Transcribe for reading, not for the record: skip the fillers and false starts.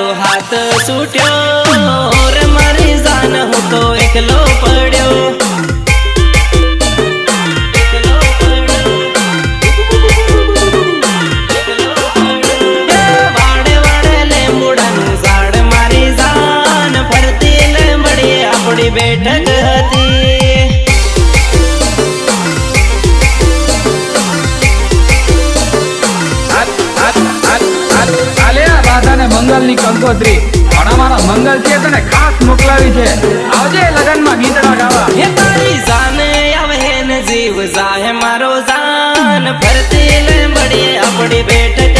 મારો હાથ છૂટ્યો રે મારી જાન હું તો એકલો પડ્યો વાડે વાડે લીંબુડાનું ઝાડ મારી જાન ફરતી લીંબડી આપણી બેઠક હતી મંગલ ની કંકોત્રી પણ અમારા મંગલ છે તને ખાસ મોકલાવી છે આવજે લગન માં ગીતડા ગાવા હે તારી જાને આવે ને જીવ જાહે મારો જાન ફરતી લીંબડી આપણી બેઠક